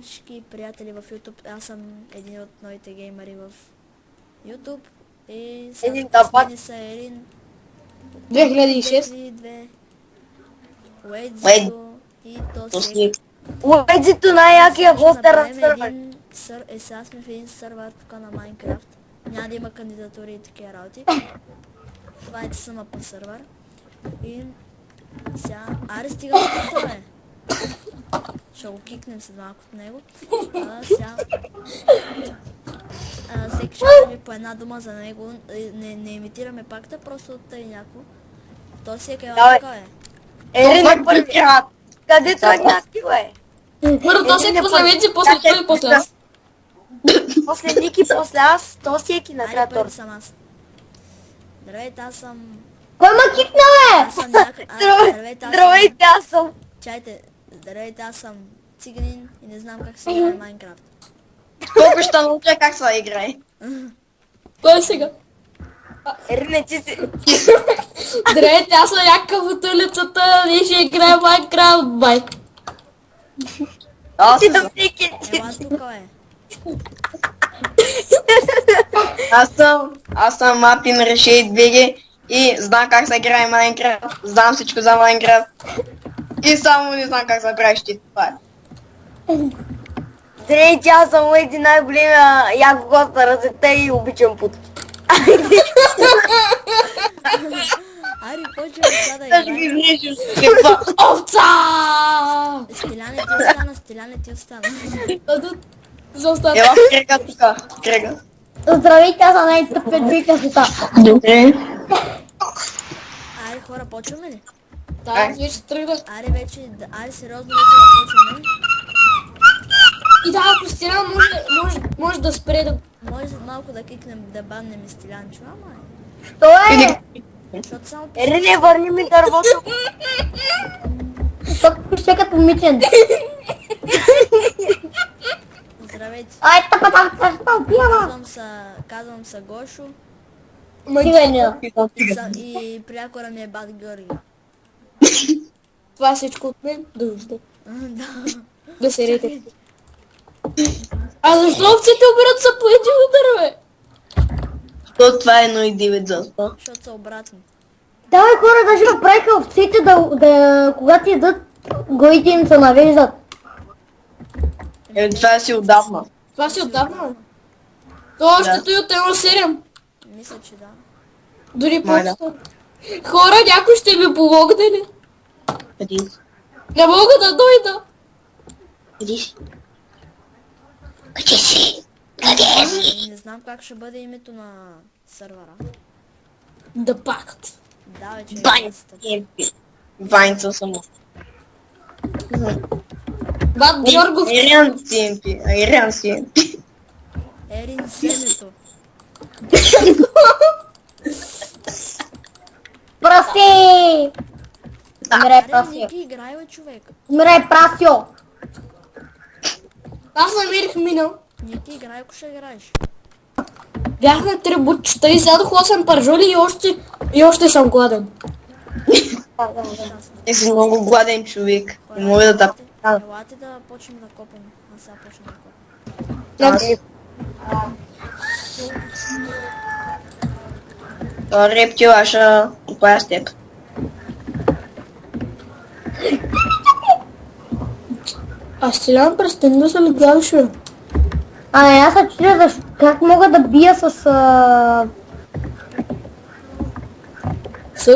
всички приятели в YouTube. Аз съм един от новите геймери в YouTube. И Един с тапак. мене са Ерин, 2006. 2002, Уейд. Уейдзито и Тосек. Тоси. Уейдзито най-якия Сега ще хостер на направим сървър. сега сме в един сървър тук на Майнкрафт. Няма да има кандидатури и такива работи. Това е съм по сървър. И сега... Аре, стига с това, бе. Ще го кикнем след малко от него. Сега... всеки ще каже по една дума за него. Не имитираме пакта, просто тъй някакво. То си е така, е. Ерин е първи. Където е някакви, бе? Първо Тосек, после Уейдзи, после той и после аз. После Ники, после аз, Тосек и накрая Айде, първи Тор. съм аз. Здравейте, аз съм... Кой ма кикна, Аз съм някакъв... Здравейте, аз съм... Здравейте, аз съм. Чайте, здравейте, аз съм циганин и не знам как се играе Майнкрафт. Колко ще науча как се играе? Кой е сега? Ерин е, че си... Здравейте, аз съм някакъв от улицата, ние ще играем Майнкрафт, бай. Аз съм Ники. Ела тук, бе. Аз съм Мапин Решейт BG и знам как се играе Майнкрафт, знам всичко за Майнкрафт и само не знам как се прави щит. Това е. Здравейте, аз съм Уейди, най-големия яко гост на разета и обичам путки. Ари, почваме сега да играем. Овца! Стиляне ти остана. За остатък. Ела в крега тука, в крега. Здравейте, аз съм най-тъпият бик на света. Добре. Ари, хора, почваме ли? Да, вече тръгнах. Ари, вече, ари, сериозно вече да почваме. И да, ако Стилян може да спре да... Може след малко да кикнем, да баннем и Стилянчо, ама е. Що е? Защото само... Ерине, върни ми дървото. Защото ще като момичен. Здравейте. Ай, тъпата, защо пияна? Казвам се Гошо Стига. и приякора ми е Бат Георги. Това е всичко от мен. Дожда. Да. Да се рете. А защо овците умират са по един удар, бе? То това е 1,9 за 100. Защото са обратни. Да, бе, хора, даже направиха овците когато ядат, главите им се навеждат. Това си отдавна. Това си отдавна, бе. То още той от 1.7. Мисля, че да. Дори Май да. по-стар. Хора, някой ще ми помогне ли? Къде си? Не мога да дойда. Къде си? Къде си? Къде си? Не знам как ще бъде името на сървъра. Да пакт. Да, вече е Вайнц. Вайнца само. Бат Георгов. Ириан CMP. Ириан CMP. Ерин семето. Праси! Умирай, Аре, прасио. Ники, играй, бе, човек. Умирай, прасио. Аз намерих минал. Ники, играй, ако ще играеш. Бях на 3 бутчета и сядох 8 пържоли и още съм гладен. Ти си много гладен човек. Не мога да тъп. Елате да почнем да копаме. Аз сега почнем да копам. Това рептил, аз ще купая с теб. А Стилян, престани да се легавиш, бе. Аз се чудя как мога да бия с...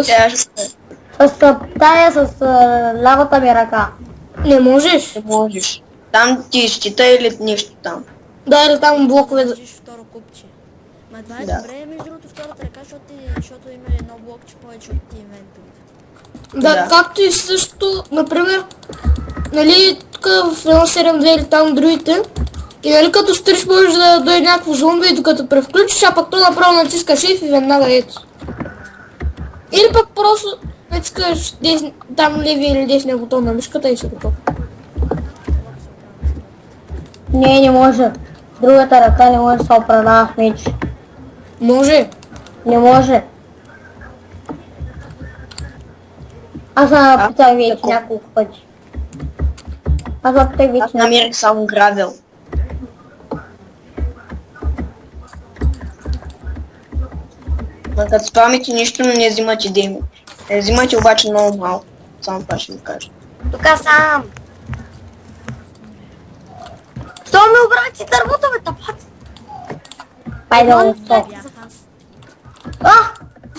Тя ще с лявата ми ръка. Не можеш. не можеш. Там ти щита или нещо там. Да, или там блокове. Държиш второ купче. Ма това е Да. добре, между другото, втората ръка, защото има едно блокче повече от ивентовете. Да, Да. както и също, например, нали, тук в 1.7.2 или там другите, и нали като стриш можеш да дойде някакво зомби и докато превключиш, а пък то направо натискаш Shift и веднага ето. Или пък просто натискаш там левия или десния бутон на мишката и се готов. Не може. Другата ръка не може да се управлява с меч. Може. Не може. Аз съм напитал вече няколко пъти. Аз за те Аз вече не. намерих само гравел. Но като спамите нищо, но не взимате демидж. Взимате обаче много малко. Само това ще ви кажа. Тук сам. Що ми обрати дървото, бе, тапат? Хайде, стоп. Бях аз.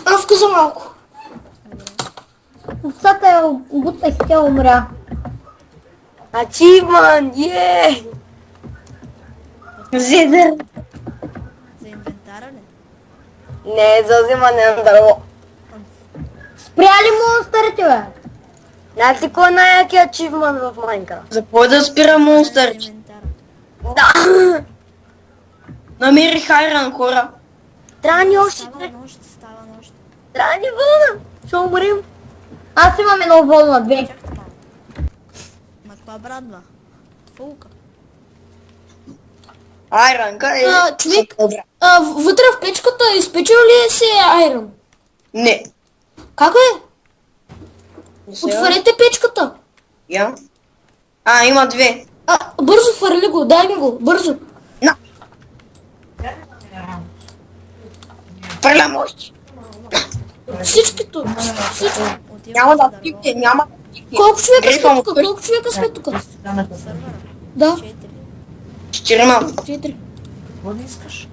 Аз каза малко. Отцата е бута и тя умря. Ачивман, е! Зидър. За инвентара ли? Не, за взимане на дърво. Спряли монстърите, бе? Знаете кой е най-якият ачивман в Майнкрафт? За какво да спира За монстър? инвентара. Да! Намерих айран, хора. Трябва ни още Става две. нощ, става нощ. Трябва ни вълна. Ще умрем. Аз имам едно волна, две. Чакайте малко. Ма това брадва. Фулка. Айран, къде е? Човек, Добре. вътре в печката изпечил ли се айрон? Не. Как е? Не се. Отварете печката. Я. Има две. Бързо фърли го, дай ми го, бързо. На. Фърлям още. Всичкито. Всички. Отивам Няма за да дърво. пипне, няма да пипне. Колко човека сме Грифам тук? вкъщи. Колко човека сме тук? Сървъра. Да, 4. 4. 4.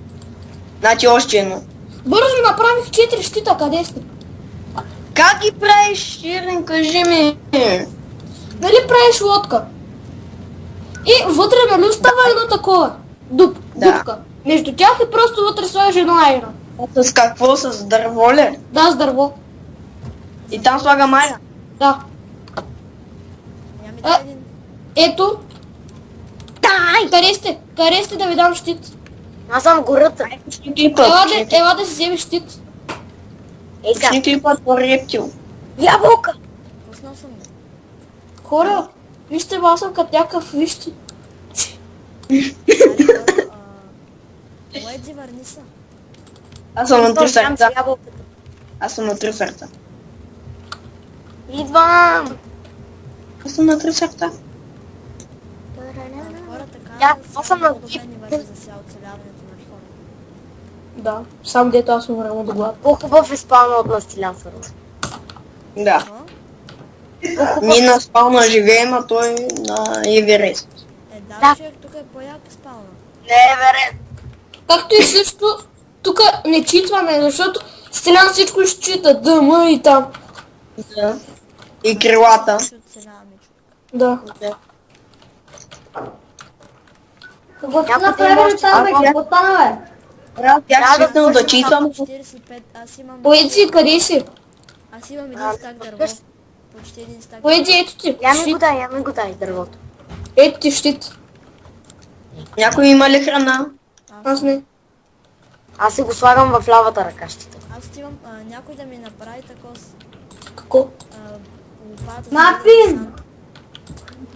Значи още едно. Бързо направих 4 щита, къде сте? Как ги правиш, Ширин, кажи ми? Нали правиш лодка? И вътре нали остава едно такова? Да. Дупка. Между тях и просто вътре слагаш едно айрон. С какво? С дърво ли? Да, с дърво. И там слагам айран. Да. Няма А. един. Ето. Къде сте? Къде сте да ви дам щит? Аз съм гората. Ела да си вземеш щит. Ей сега. Почни клипът по рептил. Ябълка. Пуснал съм го. Хора, вижте, аз съм като някакъв, вижте. Лайдзи, върни се. Аз съм на 3 Там сърца. си ябълката. Аз съм на 3 сърца. Идвам. Аз съм на 3 сърца. Хора така. Да, аз съм на много добре ни върви за сега оцеляването на хората. Да, сам дето аз умрем от глад. По-хубав е спална от настилян сървър. Да. Какво? Ние на спална живеем, а той на Еверест. Да, Да. човек, тук е по-як спална. Не е верен. Както и също, тук не читваме, защото Стелян всичко ще чита, дъма и там. Да. И крилата. Ще оцеляваме, човек. Да. Какво сте Някой направили има там, бе? още- Какво стана, бе? Бях свикнал да читам. 45, аз имам... Поеди, къде си? Аз имам един стак дърво. Почти един стак. Поеди, ето ти. Я ми Щит. го дай, я ми го дай дървото. Ето ти щит. Някой има ли храна? Аз не. Аз си го слагам в лавата ръкащите. Аз отивам някой да ми направи такова с Какво? лопата. Мафин!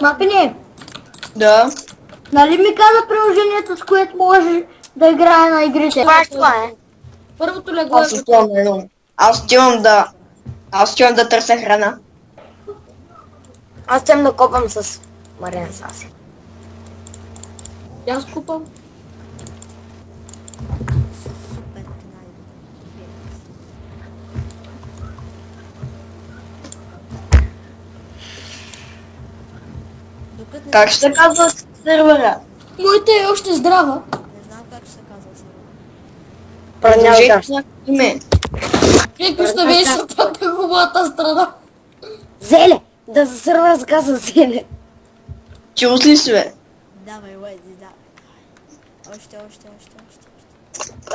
Мапине, Да. нали ми каза приложението, с което може да играе на игрите? Това е. Първото легло е Аз отивам на едно. Аз отивам да търся храна. Аз съм накопам с Мариан Саси. Аз купам. Супер, Докато не, Как ще се казва сервера? Моята е още здрава. не знам как ще се казва сега. Продължавай. Предложете някакво име. Вие къща беше с хубавата страна. Зеле! Да се сърва с газа зеле. Чус ли си, бе? Давай, Лайди, давай. Още.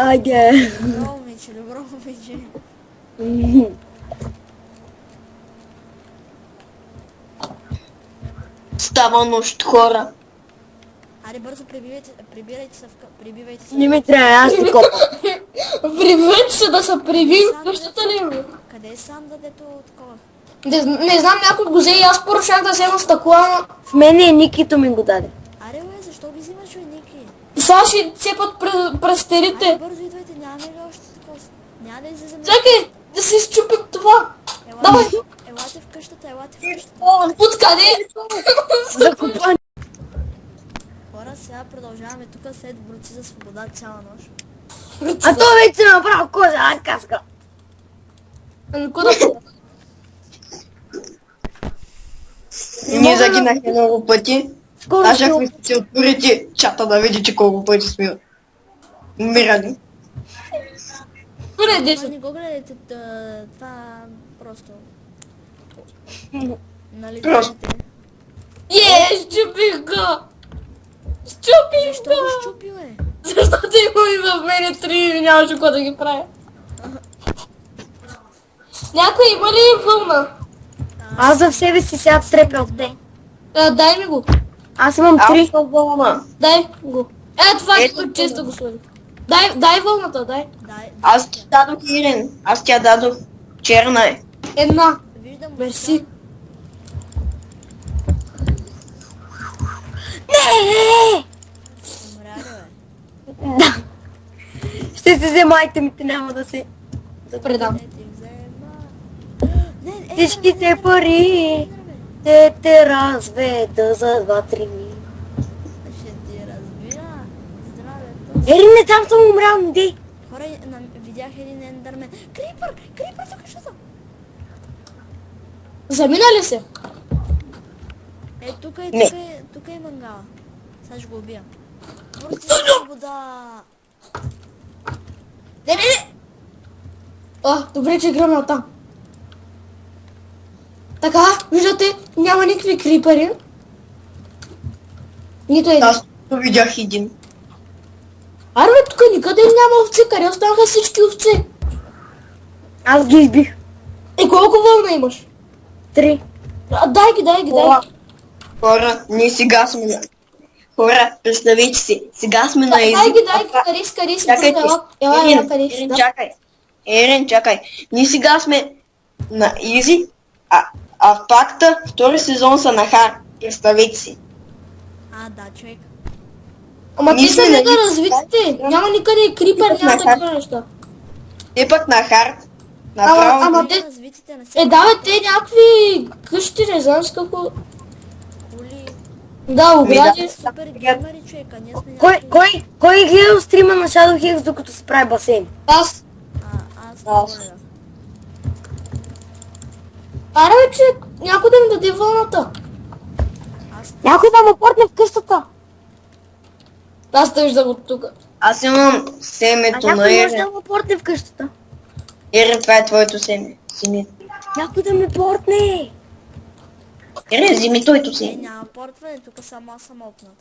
Айде. Добро момиче, добро момиче. Става нощ, хора. Аре, бързо прибирайте се. Не ми трябва, аз ти копам. Привет се да се привил къщата ли ми? Къде е сам дадето такова? Не знам, някой го взе и аз поръчах да взема стъкла, ама В мене е Никито ми го даде. Аре, бе, защо ги взимаш, бе, Ники? сега ще цепат през Аре, терите. бързо идвайте, нямаме ли още такова? Няма да излезем. Чакай, да се изчупим това. Давай. Елате в къщата, елате в къщата. Откъде? Закопан. хора, сега продължаваме тук след борци за свобода цяла нощ. А то вече направо кожа, каска. Ами, кой да правя? Ние загинахме много пъти. Скоро Аз ще... ако си отворите чата да видите колко пъти сме умирали. Добре, Това 10. не го гледайте, това просто... Нали Просто. знаете? Щупих го! Щупих Защо го го! щупил е? Защото има и в мене 3 и нямаше какво да ги правя. Някой има ли вълна? Аз за себе си сега трепя от те. Дай ми го. Аз имам Аз 3. съм вълна. Дай го. Това Ето тук често го сложи. Дай вълната, дай. Дай, Аз ти дадох Ирин. Аз тя дадох. Черна е. Една. виждам го Мерси. Не! умря ли, бе? Ще се взема айтемите, няма да се... Предам. Не ти взема. Не, Всичките пари те те разведа за 2-3 дни. Ще ти разбира. Здравето. Ерин, не там съм умрял, не дей. Хора, видях един ендърмен. Крипър! Крипър, тук ще съм. Замина ли се? Тук Не. тук е мангала. Сега ще го убия. Борци за свобода. Не. Добре, че гръмна там. Така, виждате, няма никакви крипъри. Нито един. Аз видях един. Арбе, тук никъде няма овци, къде останаха всички овци? Аз ги избих. Колко вълна имаш? 3. Дай ги. Хора, ние сега сме на... Хора, представете си, сега сме на език. Дай ги, къде си, Чакайте, ела, къде си, Ерин, да. чакай. Ерин, чакай. Ние сега сме на Изи, а в пакта втори сезон са на Хар. Представете си. Да, човек. Ама Ние те са сме на мега Изи. развитите, няма никъде крипър, Никъде няма на такива неща. Те пък на Хар. Направо. Ама те... Развитите на всеки Да, бе, те някакви къщи, не знам с какво... коли. Да, огради. Супер геймери, човека. Ние сме Кой гледа стрима на Shadow Hex докато се прави басейн? Аз. Аз не го гледах. Аре, бе, че някой да ми даде вълната. Някой да ме портне в къщата. Аз те виждам от тук. Аз имам А семето на някой може Ерин. да ме портне в къщата. Ерин, това е твоето семе. Вземи. Някой да ме портне. Ерин, вземи твоето семе. Няма портване, тук само аз съм опнат.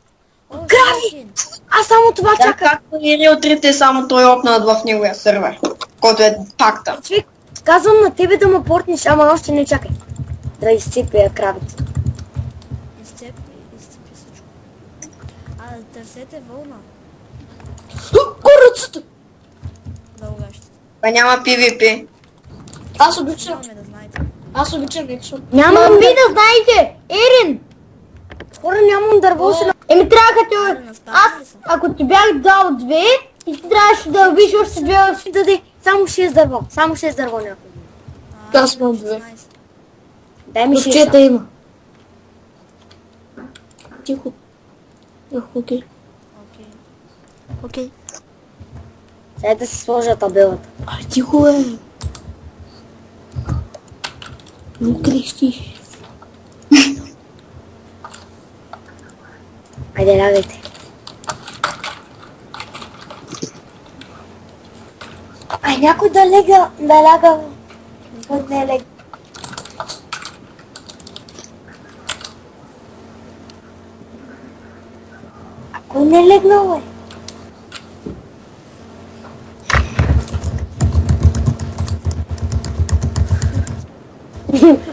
Крави! Аз само това Да, чакам. както Ерин отрите, само той опнат в неговия сервер, който е пакта. Човек, казвам на тебе да ме портнеш, ама още не чакай. Да изцепя кравите. Изцепи всичко. Търсете вълна. Курицата! Дългащите. Па няма PvP. Аз обичам. Нямаме да знаете. Аз обичам екшън. Няма ви да знаете, Ерин! Хора, нямам дърво си на... Еми трябваха ти... Аре, наставили Аз, са. ако ти бях дал 2, и ти трябваше да убиш още 2 Ще даде само 6 дърво. Само 6 дърво някой. Аз имам 2. 16. Дай ми 6. Ковчета има. Тихо. Окей. Окей. Дай да си сложа табелата. Тихо е. Не крещиш. Айде, лягайте. Ай, някой да ляга. Кой не е лег. А кой не е легнал, бе?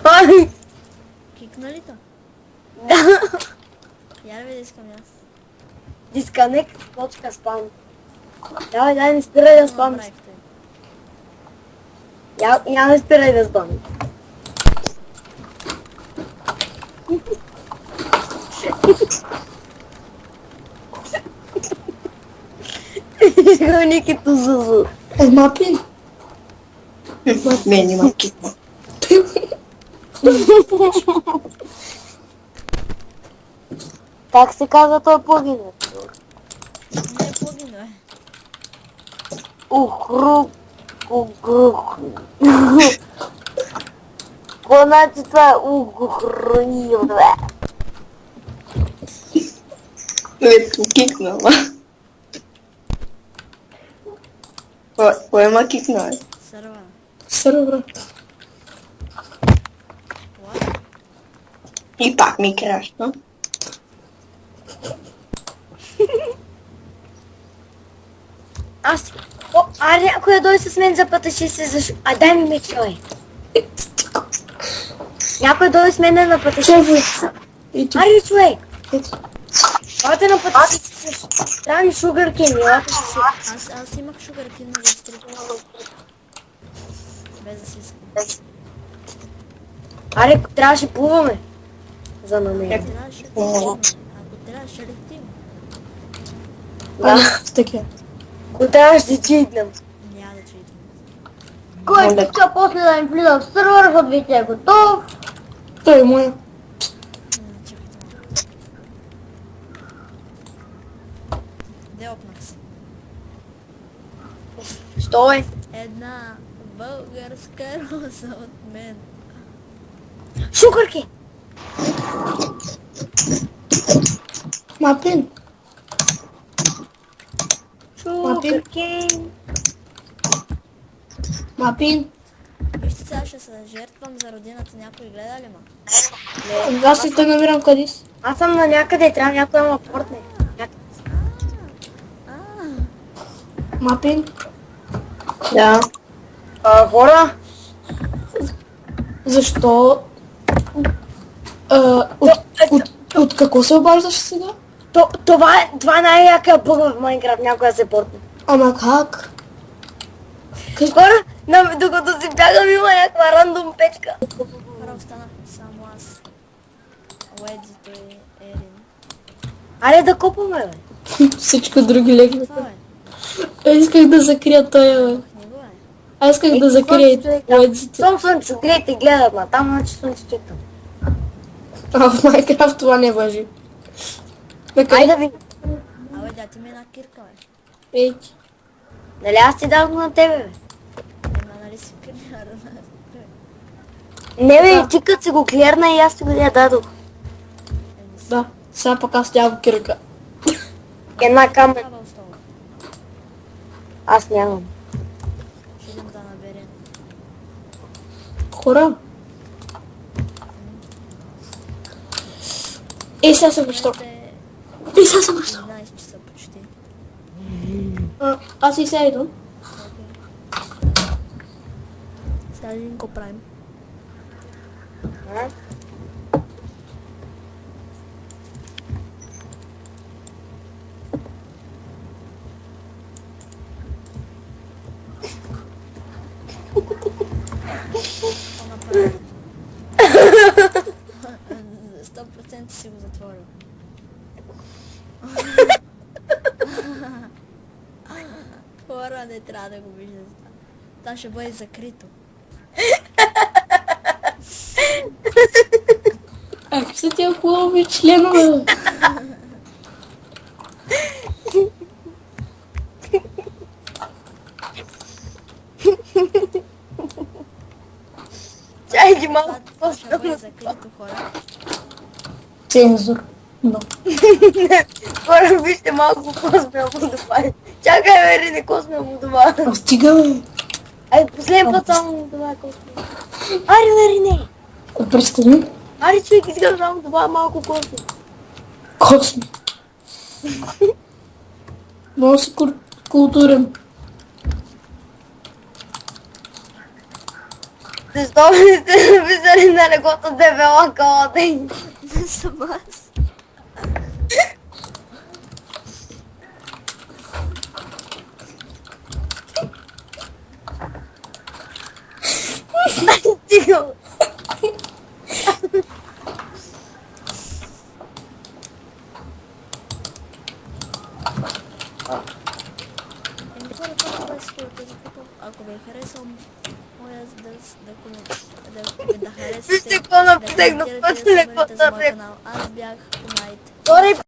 Ай, Кикна ли та? да. Я да искам аз. Disconnect.spam. Дай, не спирай да спам. Направихте. Я не спирай да спам. Никито зузу. Мапин. Мен има китна. Как се казва този плагин? Не е плагин, бе. Ухрук. Ухрук. Какво значи това е ухрук, бе? Кикнала. Кой ма кикнал? Сървър. Сървъра. What? И пак ми крашна. Аз... О, аре, някой да дойде с мен за пътъши се защо... А дай ми меч, ой. Някой дойде с мен на пътъши се... И ти. Аре, човек! Ето. Елате на пътъши се защо... Трябва ми шугъркин, елате се... Аз имах шугъркин на рестрикт. Без да си искам. Аре, трябваше плуваме. За намерение. Трябваше да летим. Ако трябваше да летим. Да. Така. Ако трябваше да читнем. Няма да чуете. Кой иска после да им влиза в сървър, бъдете готов. Той е моя. Чакайте малко. Де опнах се? Що е? Една българска роза от мен. Шугъркин! Мапин. Шугъркин! Мапин. Вижте, сега ще се жертвам за родината. Някой гледа ли ма? Аз ли те намирам къде си? Аз съм на някъде, трябва някой да ме портне. Мапин. Да. Хора, Защо? От какво се обаждаш сега? това е най-якия бъг в Майнкрафт, някой да се портне. Ама как? Хора, докато си бягам има някаква рандом печка. Хора, останах само аз. Уедзито и Ерин. Аре да купаме, бе. Всичко други легна. Това е. Исках да закрия той, бе. Не го е. Аз исках да закрия и уедзите. Сом слънчо, гледайте, гледат ма, там значи слънчето е там. А в Майнкрафт това не важи. Айде да ви. Абе, да ти ми една кирка, бе. Ей, Нали аз ти дадох на тебе, бе? Ема, нали си криара? Не бе, ти като си го клерна и аз ти го я дадох. да. Сега пък аз тя го кирка. Една камера. Това остава. Аз нямам. Ще идем да наберем. Хора. Ей, сега съм защо. Ей, сега съм защо. 11 часа почти. Аз и сега идвам. Сега един го правим. А? Какво направим? 100% си го затворил. Хора, не трябва да го виждате. Това ще бъде закрито. Ако са тия хубави членове. Чай ги малко Това ще бъде закрито, хора. Цензур. Но. Хора, вижте малко космия му добавя. Чакай, бе, не космия му добавя. А стига, бе. Ай, последен път само му добавя космия. Аре, бе, не. Престани. Аре, човек, искам само добавя малко космия. Косми. Много си културен. Защо ми сте написали на легото дебела колата? Не съм аз. Стига. Еми хора, това беше този клип. Ако ви е харесал моя да харесате, Вижте какво написах на да пътя, се какво абонирате за моя написах. канал. Аз бях Понайт. Втори